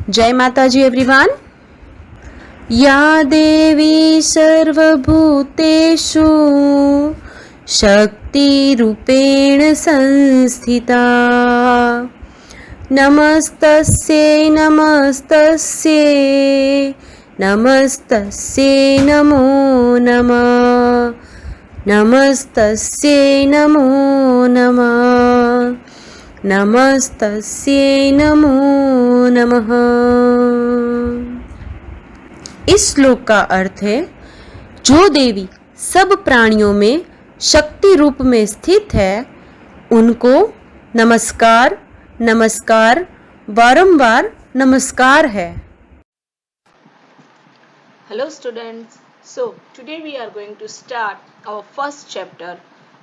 जय माता जी एवरीवन। या देवी सर्वभूतेषु शक्तिरूपेण संस्थिता नमस्तस्यै नमस्तस्यै नमस्तस्यै नमो नमः नमस्तस्यै नमो नमः नमस्तस्यै नमो नमः। इस श्लोक का अर्थ है, जो देवी सब प्राणियों में शक्ति रूप में स्थित है उनको नमस्कार नमस्कार बारंबार नमस्कार है। Hello students, so today we are going to start our first chapter,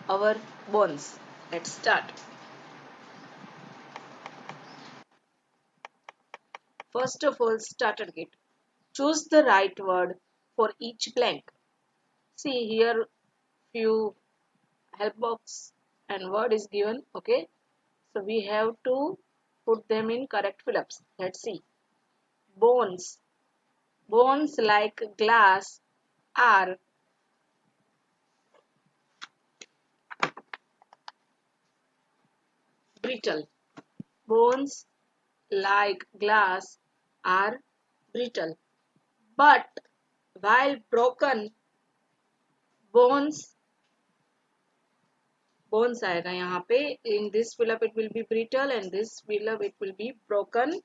our bones. Let's start. First of all, starter kit. Choose the right word for each blank. See here few help box and word is given, okay? So we have to put them in correct fill-ups. Let's see. Bones. Bones like glass are brittle. Bones like glass are brittle. But while broken, bones आएगा यहाँ पे. In this fill-up it will be brittle and this fill-up it will be broken.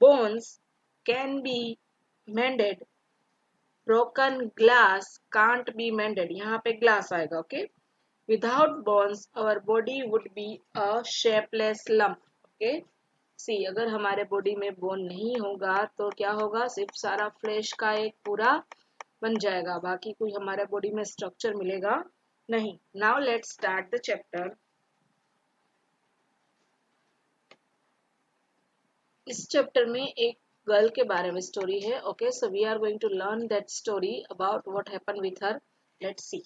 Bones can be mended. Broken glass can't be mended. यहाँ पे glass आएगा, okay? Without bones, our body would be a shapeless lump, okay? सी अगर हमारे body में bone नहीं होगा तो क्या होगा, सिर्फ सारा फ्लैश का एक पूरा बन जाएगा, बाकी कोई हमारे बॉडी में स्ट्रक्चर मिलेगा नहीं. Now let's start the chapter. इस चैप्टर में एक गर्ल के बारे में स्टोरी है, okay? So we are going to learn that story about what happened with her. Let's see.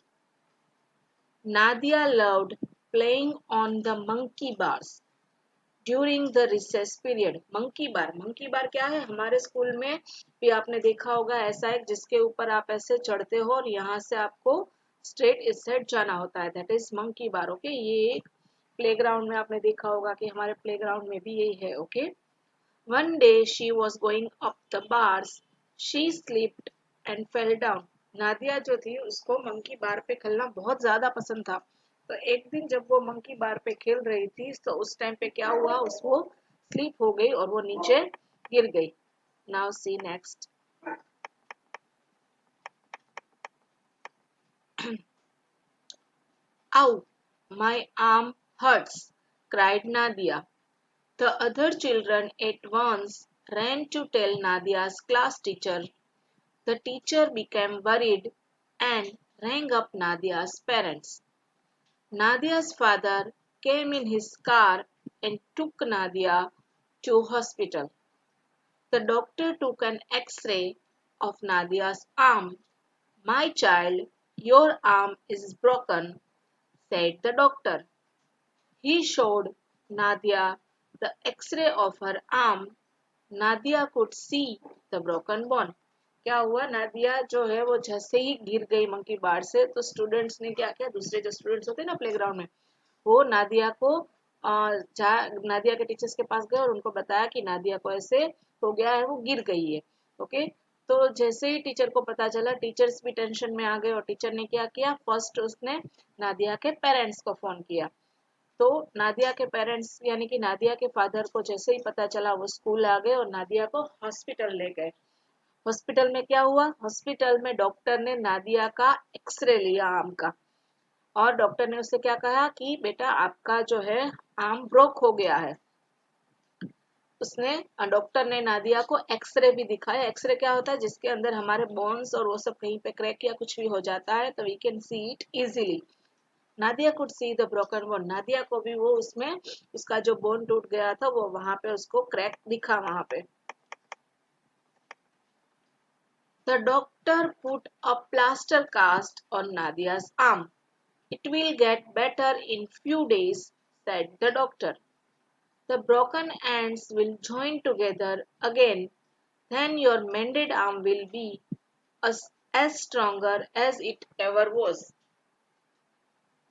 Nadia loved playing on the monkey bars during the recess period. Monkey bar क्या है, हमारे school में भी आपने देखा होगा, ऐसा है जिसके ऊपर आप ऐसे चढ़ते हो और यहाँ से आपको स्ट्रेट इस साइड जाना होता है, that is monkey bar, okay? ये एक प्लेग्राउंड में आपने देखा होगा कि हमारे प्लेग्राउंड में भी यही है, okay? One day she was going up the bars, she slipped and fell down. Nadia जो थी उसको मंकी बार पे खेलना बहुत ज्यादा पसंद था. तो एक दिन जब वो मंकी बार पे खेल रही थी तो उस टाइम पे क्या हुआ, उसको स्लीप हो गई और वो नीचे गिर गई. Now see next. Ow, my arm hurts, cried Nadia. The other children at once ran to tell Nadia's class teacher. The teacher became worried and rang up Nadia's parents. Nadia's father came in his car and took Nadia to hospital. The doctor took an X-ray of Nadia's arm. My child, your arm is broken, said the doctor. He showed Nadia the X-ray of her arm. Nadia could see the broken bone. क्या हुआ, नादिया जो है वो जैसे ही गिर गई monkey bar से तो स्टूडेंट्स ने क्या किया, दूसरे जो स्टूडेंट्स होते हैं ना प्लेग्राउंड में, वो नादिया को नादिया के टीचर्स के पास गए और उनको बताया कि नादिया को ऐसे हो गया है, वो गिर गई है, ओके? तो जैसे ही टीचर को पता चला, टीचर्स भी टेंशन में आ गए और टीचर ने क्या किया, फर्स्ट उसने नादिया के पेरेंट्स को फोन किया. तो नादिया के पेरेंट्स यानी कि नादिया के फादर को जैसे ही पता चला वो स्कूल आ गए और नादिया को हॉस्पिटल ले गए. हॉस्पिटल में क्या हुआ, हॉस्पिटल में डॉक्टर ने नादिया का एक्सरे लिया आर्म का और डॉक्टर ने उससे क्या कहा कि बेटा आपका जो है आर्म ब्रोक हो गया है. उसने डॉक्टर ने नादिया को एक्सरे भी दिखाया. एक्सरे क्या होता है, जिसके अंदर हमारे बोन्स और वो सब कहीं पे क्रैक या कुछ भी हो जाता है तो we can see it easily. Nadia could see the broken bone. Nadia को भी वो उसमें उसका जो बोन टूट गया था वो वहां पे उसको क्रैक दिखा वहां पे. The doctor put a plaster cast on Nadia's arm. It will get better in few days, said the doctor. The broken ends will join together again then your mended arm will be as stronger as it ever was.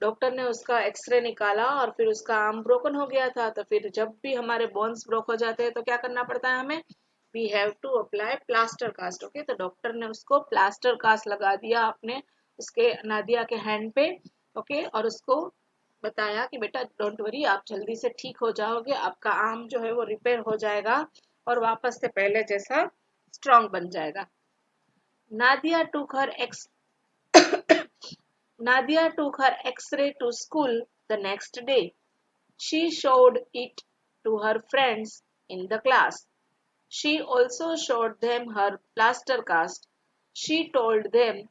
Doctor ने उसका x ray निकाला और फिर उसका arm broken हो गया था, तो फिर जब भी हमारे बोन्स ब्रोक हो जाते हैं तो क्या करना पड़ता है हमें, we have to apply plaster cast. Okay, तो डॉक्टर ने उसको प्लास्टर कास्ट लगा दिया अपने उसके नादिया के हैंड पे। ओके, और उसको बताया कि बेटा डोंट वरी, आप जल्दी से ठीक हो जाओगे, आपका आर्म जो है वो रिपेयर हो जाएगा और वापस से पहले जैसा स्ट्रांग बन जाएगा। नादिया टूक हर Nadia took her X-ray to school the next day. She showed it to her friends in the class. She also showed them her plaster cast. She told them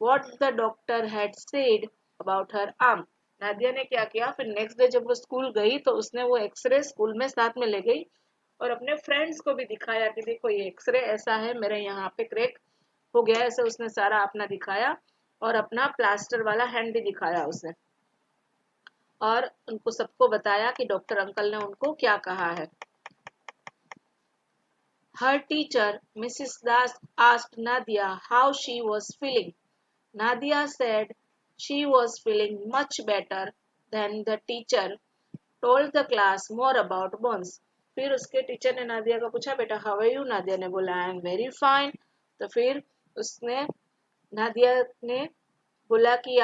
what the doctor had said about her arm. Nadia ने क्या किया, फिर next day जब वो school गई तो उसने वो एक्सरे स्कूल में साथ में ले गई और अपने फ्रेंड्स को भी दिखाया कि देखो ये एक्सरे ऐसा है, मेरे यहाँ पे क्रैक हो गया, ऐसे उसने सारा अपना दिखाया और अपना प्लास्टर वाला हैंड भी दिखाया उसने, और उनको सबको बताया कि डॉक्टर अंकल ने उनको क्या कहा है। Her teacher, Mrs. Das, asked Nadia how she was feeling. Nadia said she was feeling much better. Then the teacher told the class more about bones. फिर उसके टीचर ने नादिया को पूछा, बेटा हाउ आर यू? नादिया ने बोला आई एम वेरी फाइन। तो फिर उसने नादिया ने बोला कि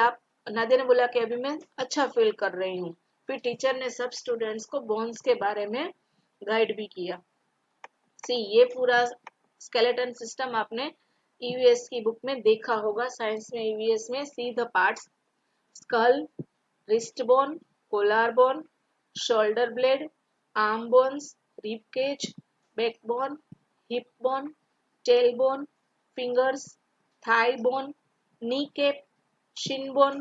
नादिया ने बोला कि अभी मैं अच्छा फील कर रही हूँ। फिर टीचर ने सब स्टूडेंट्स को बोन्स के बारे में गाइड भी किया। सी, ये पूरा स्केलेटन सिस्टम आपने ईवीएस की बुक में देखा होगा, साइंस में ईवीएस में। See the parts: skull, wrist bone, collar bone, shoulder blade, arm bones, rib cage, back bone, hip bone, tail bone, fingers, thigh bone, knee cap, shin bone,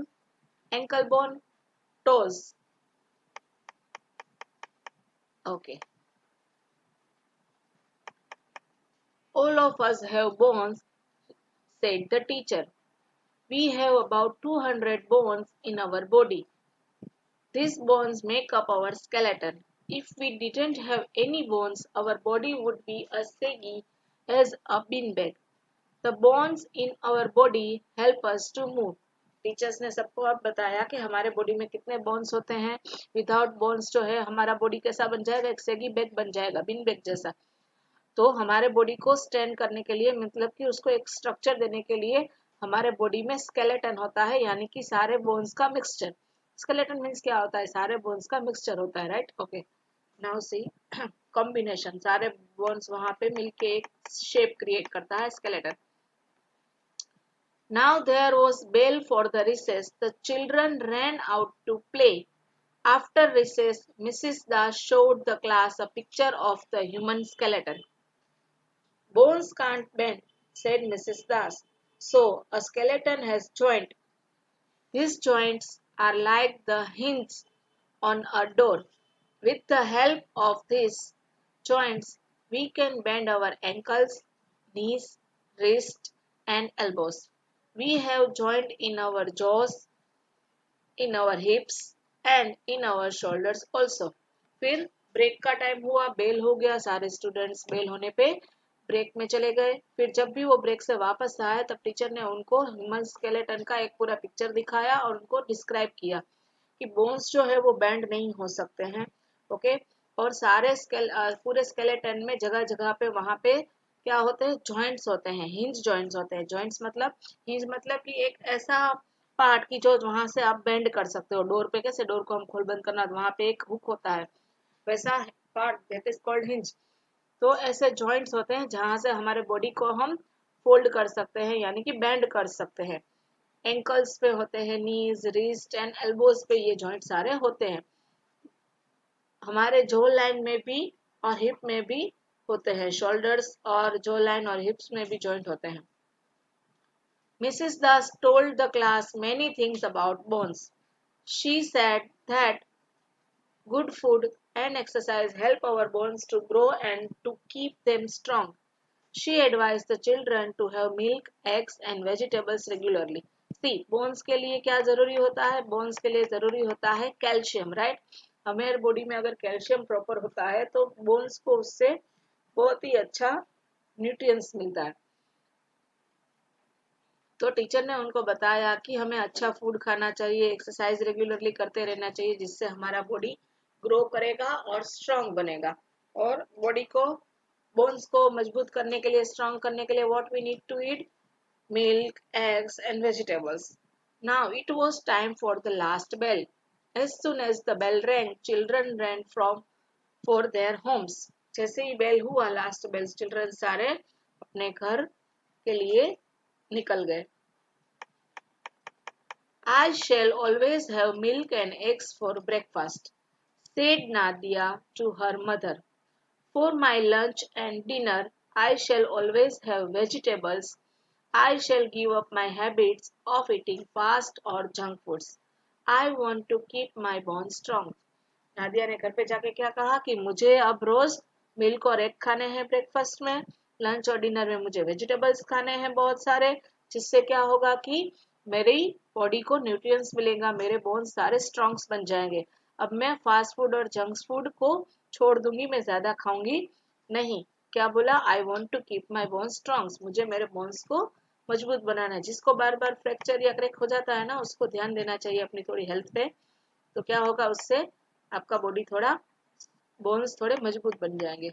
ankle bone, toes. Okay. All of us have bones, said the teacher. We have about 200 bones in our body. These bones make up our skeleton. If we didn't have any bones, our body would be as saggy as a beanbag. The bones in our body help us to move. Teachers ने सबको अब बताया कि हमारे body में कितने bones होते हैं। विदाउट बोन्स जो है हमारा बॉडी कैसा बन जाएगा, एक सेगी बैग बन जाएगा, बिन बैग जैसा। तो हमारे बॉडी को स्टैंड करने के लिए, मतलब कि उसको एक स्ट्रक्चर देने के लिए हमारे बॉडी में स्केलेटन होता है, यानी कि सारे बोन्स का मिक्सचर। स्केलेटन मीन्स क्या होता है, सारे बोन्स का मिक्सचर होता है, right. Okay, now see combination, सारे बोन्स वहां पे मिलके एक शेप क्रिएट करता है skeleton. Now there was bell for the recess. The children ran out to play. After recess, Mrs. Das showed the class a picture of the human skeleton. Bones can't bend, said Mrs. Das. So a skeleton has joints. These joints are like the hinges on a door. With the help of these joints, we can bend our ankles, knees, wrists, and elbows. We have joint in our jaws, in our hips and in our shoulders also. फिर break का time हुआ, bell हो गया, सारे students bell होने पे break में चले गए। फिर जब भी वो ब्रेक से वापस आए तब टीचर ने उनको ह्यूमन स्केलेटन का एक पूरा पिक्चर दिखाया और उनको डिस्क्राइब किया कि बोन्स जो है वो बैंड नहीं हो सकते हैं। ओके, और सारे पूरे स्केलेटन में जगह जगह पे वहां पे क्या होते हैं, जॉइंट्स होते हैं, हिंज जॉइंट्स होते हैं। जॉइंट्स मतलब, हिंज मतलब कि एक ऐसा पार्ट की जो वहां से आप बेंड कर सकते हो। डोर पे कैसे डोर को हम खोल बंद करना, वहां पे एक हुक होता है, वैसा part that is called hinge. तो ऐसे जॉइंट्स होते हैं जहां से हमारे बॉडी को हम फोल्ड कर सकते हैं, यानी कि बेंड कर सकते हैं। एंकल्स पे होते हैं, नीज, रिस्ट एंड एल्बोज पे ये जॉइंट सारे होते हैं। हमारे जो लाइन में भी और हिप में भी होते हैं, शोल्डर्स और जो लाइन और हिप्स में भी जॉइंट होते हैं। Mrs. Das told the class many things about bones. She said that good food and exercise help our bones to grow and to keep them strong. She advised the children to have milk, eggs and vegetables regularly. See, bones के लिए क्या जरूरी होता है? bones के लिए जरूरी होता है कैल्शियम, राइट। हमारे बॉडी में अगर कैल्शियम प्रॉपर होता है तो बोन्स को उससे बहुत ही अच्छा न्यूट्रिएंट्स मिलता है। तो टीचर ने उनको बताया कि हमें अच्छा फूड खाना चाहिए, एक्सरसाइज रेगुलरली करते रहना चाहिए, जिससे हमारा बॉडी ग्रो करेगा और स्ट्रांग बनेगा। और बॉडी को, बोन्स को मजबूत करने के लिए, स्ट्रांग करने के लिए what we need to eat, milk, eggs, and vegetables. Now it was time for the last bell. As soon as the bell rang, children ran from for their homes. जैसे ही bell हुआ, last bell, children सारे अपने घर के लिए निकल गए। I shall always have milk and eggs for breakfast, said Nadia to her mother. For my lunch and dinner, I shall always have vegetables. I shall give up my habits of eating fast or junk foods. I want to keep my bones strong. Nadia ने घर पे जाके क्या कहा कि मुझे अब रोज milk और एग खाने हैं ब्रेकफास्ट में, लंच और डिनर में मुझे वेजिटेबल्स खाने हैं बहुत सारे, जिससे क्या होगा कि मेरी बॉडी को न्यूट्रिएंट्स मिलेगा, मेरे बोन्स सारे स्ट्रॉन्ग्स बन जाएंगे। अब मैं फास्ट फूड और जंक फूड को छोड़ दूंगी, मैं ज्यादा खाऊंगी नहीं। क्या बोला? I want to keep my bones strong, मुझे मेरे बोन्स को मजबूत बनाना है। जिसको बार बार फ्रैक्चर या क्रैक हो जाता है ना, उसको ध्यान देना चाहिए अपनी थोड़ी हेल्थ पे। तो क्या होगा, उससे आपका बॉडी थोड़ा, बोन्स थोड़े मजबूत बन जाएंगे।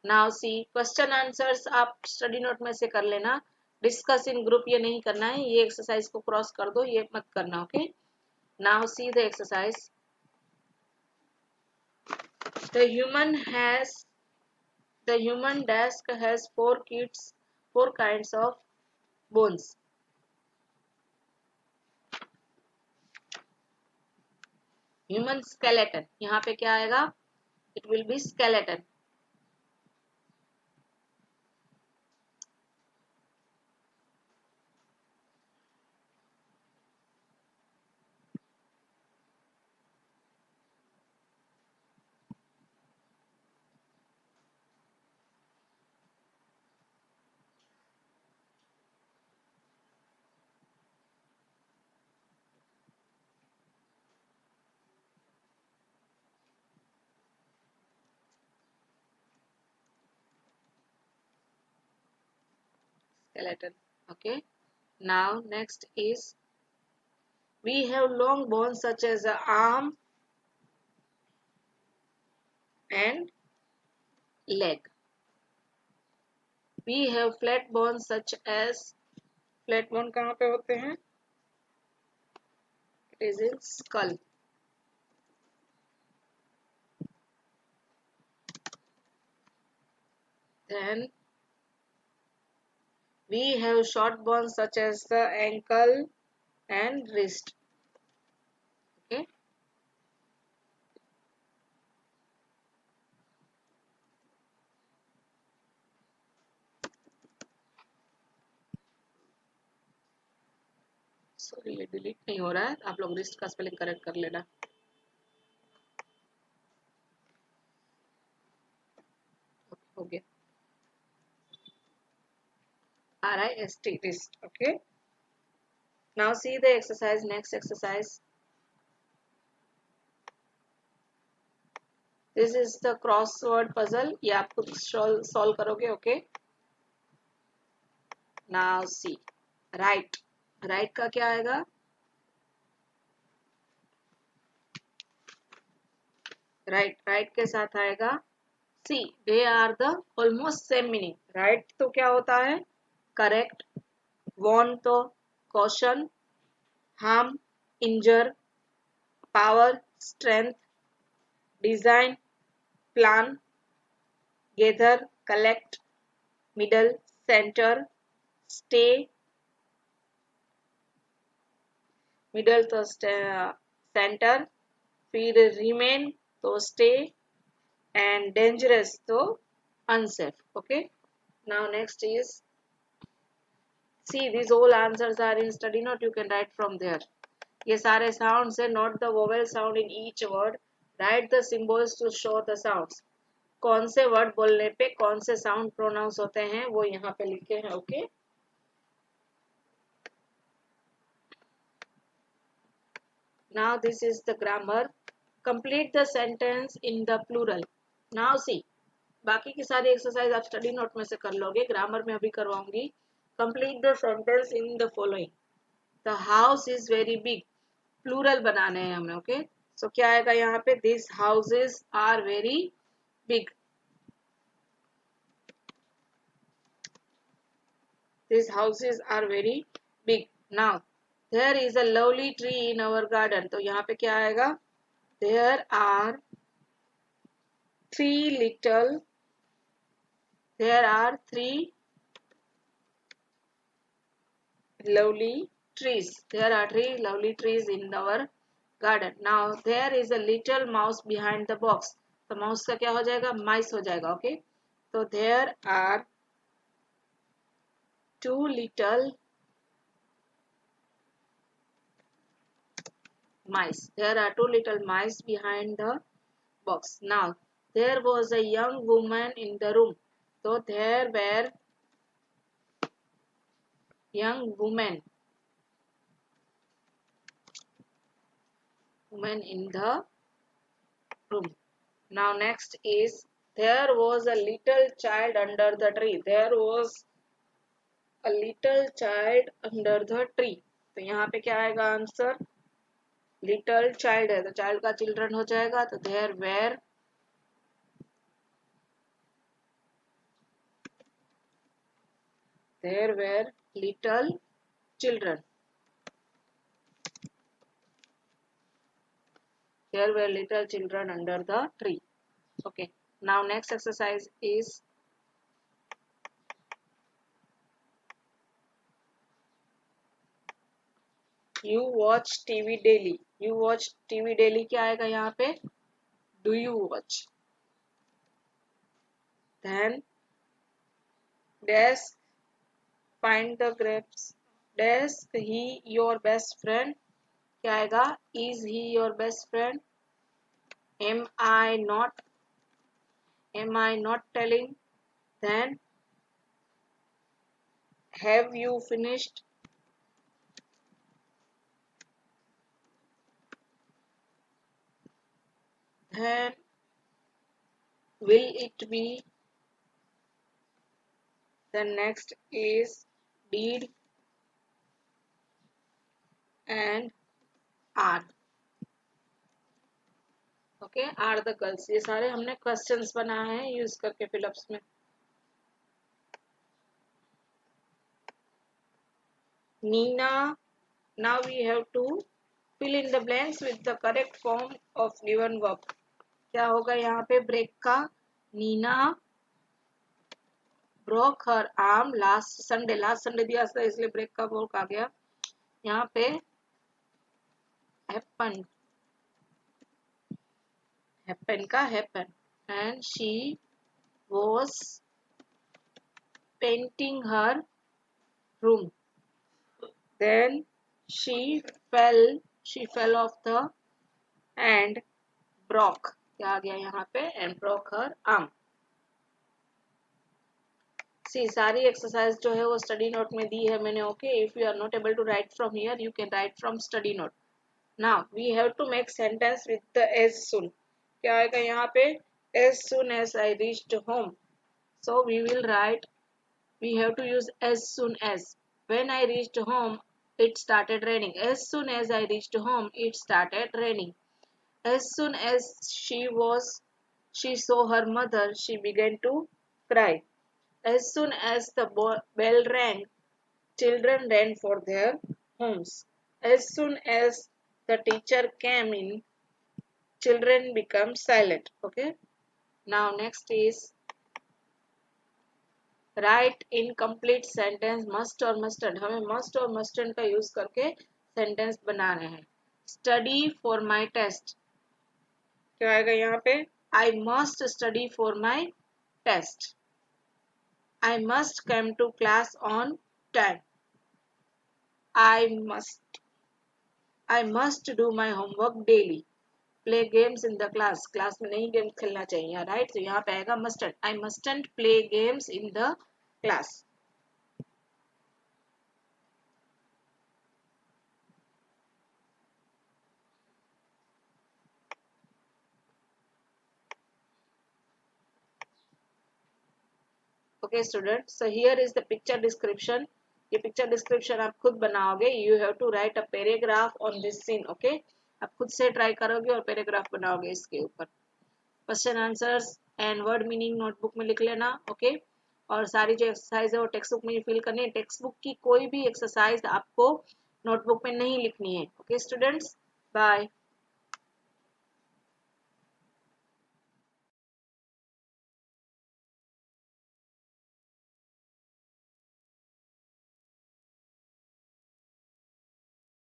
नाउ सी क्वेश्चन आंसर्स आप स्टडी नोट में से कर लेना, डिस्कस इन ग्रुप ये नहीं करना है, ये एक्सरसाइज को क्रॉस कर दो, ये मत करना। Okay, now see the exercise. The human has The human desk has four kinds of bones. Human skeleton. यहाँ पे क्या आएगा? It will be skeleton. Skeleton. Okay. Now next is, we have long bones such as the arm and leg. We have flat bones such as, flat bone कहाँ पे होते हैं? It is in skull. Then we have short bones such as the ankle and wrist. Okay. Sorry, ये delete नहीं हो रहा है, आप लोग रिस्ट का स्पेलिंग करेक्ट कर लेना। हो गया, RIST, wrist. Okay. Now see the exercise. Next exercise. This is the crossword puzzle. ये आप खुद solve करोगे. Okay. Now see. Right. Right का क्या आएगा? Right के साथ आएगा C. They are the almost same meaning. Right तो क्या होता है? Correct. Warn तो caution, harm, injure, power, strength, design, plan, gather, collect, middle, center, stay, middle तो center, फिर remain तो stay, and dangerous तो unsafe. Okay. Now next is, see these all answers are in study note, you can write from there. ये सारे sounds है, note the vowel sound in each word, write the symbols to show the sounds. कौन से word बोलने पे कौन से sound pronounce होते हैं वो यहाँ पे लिखे हैं। Okay, now this is the grammar. Complete the sentence in the plural. Now see, बाकी की सारी एक्सरसाइज आप स्टडी नोट में से कर लोगे, ग्रामर में अभी करवाऊंगी। Complete the sentence in the following. The house is very big, plural बनाने हैं हमें। ओके, सो क्या आएगा यहाँ पे, this houses are very big, these houses are very big. Now there is a lovely tree in our garden, तो यहाँ पे क्या आएगा, there are three little, there are three lovely trees, there are three lovely trees in our garden. Now there is a little mouse behind the box, तो mouse का क्या हो जाएगा, mice हो जाएगा। ओके, तो there are two little mice, there are two little mice behind the box. Now there was a young woman in the room, so there were young women in the room. Now next is, there was a little child under the tree, there was a little child under the tree, तो यहाँ पे क्या आएगा answer, little child है तो child का children हो जाएगा, तो there were little children, there were little children under the tree. Okay, now next exercise is, you watch TV daily, you watch TV daily क्या आएगा यहाँ पे, do you watch, then desk, find the grapes, desk, he your best friend, क्या आएगा, is he your best friend, am I not telling, then have you finished, then will it be, then next is did and are. Okay, are the girls, ये सारे हमने questions बनाए हैं use करके fill-ups में। Neena, now we have to fill in the blanks with the correct form of given verb. क्या होगा यहाँ पे, ब्रेक का, Nina broke her arm last Sunday दिया था इसलिए ब्रेक का वर्क आ गया यहाँ पे, happen का happen, and she was painting her room, then she fell off the and broke, क्या आ गया यहाँ पे, and broke her arm. सी सारी एक्सरसाइज जो है वो स्टडी नोट में दी है मैंने। Okay, if you are not able to write from here you can write from study note. Now we have to make sentence with the as soon, क्या आएगा यहाँ पे, as soon as I reached home, so we will write, we have to use as soon as. When I reached home, it started raining. As soon as I reached home, it started raining. As soon as she saw her mother, she began to cry. As soon as the bell rang, children ran for their homes. As soon as the teacher came in, children become silent. Okay. Now next is, right in complete sentence must और mustard, हमें must और mustard का use करके sentence बना रहे हैं। Study for my test, क्या आएगा यहाँ पे, I must study for my test, I must come to class on time, I must do my homework daily, play games in the class, class में नहीं गेम खेलना चाहिए, राइट, तो यहाँ पे आएगा mustard, I mustn't play games in the class. Okay student, so here is the picture description. ये picture description आप खुद बनाओगे. You have to write a paragraph on this scene. Okay, आप खुद से ट्राई करोगे और पैराग्राफ बनाओगे इसके ऊपर. Question answers and word meaning notebook में लिख लेना. ओके, और सारी जो एक्सरसाइज है वो टेक्स्ट बुक में फिल करनी है. टेक्स्ट बुक की कोई भी एक्सरसाइज आपको नोटबुक में नहीं लिखनी है. Okay students, bye.